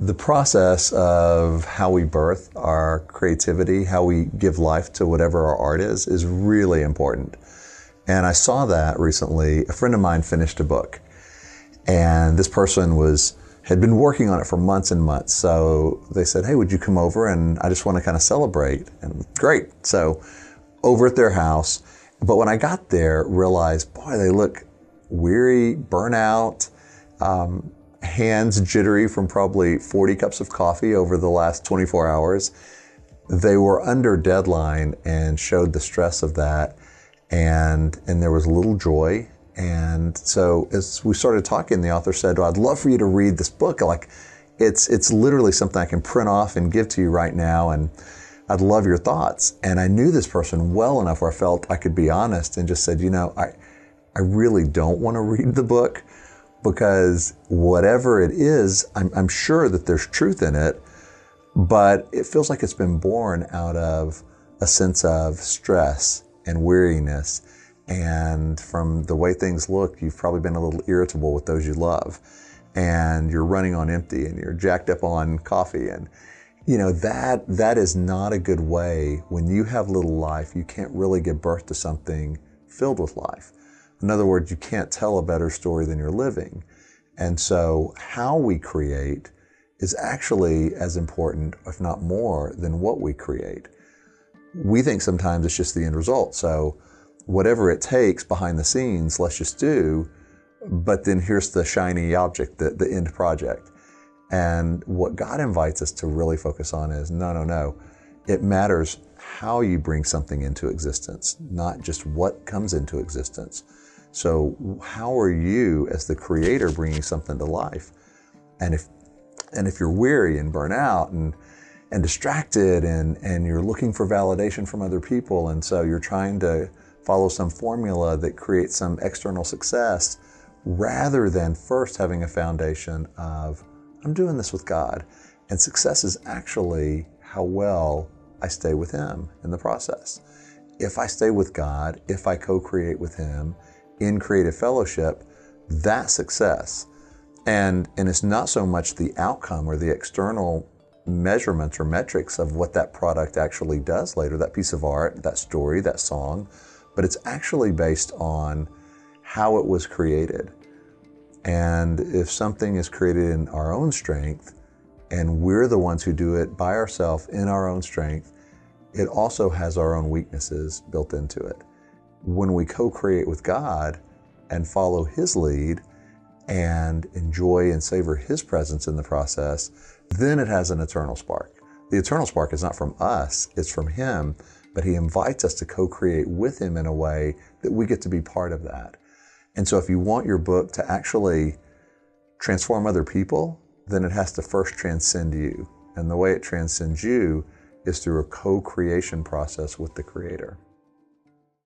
The process of how we birth our creativity, how we give life to whatever our art is really important. And I saw that recently. A friend of mine finished a book, and this person had been working on it for months and months. So they said, hey, would you come over? And I just want to kind of celebrate. And great. So over at their house. But when I got there, realized, boy, they look weary, burnout, hands jittery from probably 40 cups of coffee over the last 24 hours. They were under deadline and showed the stress of that. And there was a little joy. And so as we started talking, the author said, well, I'd love for you to read this book. Like, it's literally something I can print off and give to you right now. And I'd love your thoughts. And I knew this person well enough where I felt I could be honest and just said, I really don't want to read the book, because whatever it is, I'm sure that there's truth in it, but it feels like it's been born out of a sense of stress and weariness. And from the way things look, you've probably been a little irritable with those you love, and you're running on empty, and you're jacked up on coffee. And that is not a good way. When you have little life, you can't really give birth to something filled with life. In other words, you can't tell a better story than you're living. And so how we create is actually as important, if not more, than what we create. We think sometimes it's just the end result. So whatever it takes behind the scenes, let's just do, but then here's the shiny object, the end project. And what God invites us to really focus on is, no. It matters how you bring something into existence, not just what comes into existence. So how are you as the creator bringing something to life? And if you're weary and burnt out and distracted and you're looking for validation from other people, and so you're trying to follow some formula that creates some external success, rather than first having a foundation of, I'm doing this with God. And success is actually how well I stay with Him in the process. If I stay with God, if I co-create with Him in creative fellowship, that's success. And it's not so much the outcome or the external measurements or metrics of what that product actually does later, that piece of art, that story, that song, but it's actually based on how it was created. And if something is created in our own strength, and we're the ones who do it by ourselves in our own strength, it also has our own weaknesses built into it. When we co-create with God and follow His lead and enjoy and savor His presence in the process, then it has an eternal spark. The eternal spark is not from us, it's from Him, but He invites us to co-create with Him in a way that we get to be part of that. And so if you want your book to actually transform other people, then it has to first transcend you. And the way it transcends you is through a co-creation process with the Creator.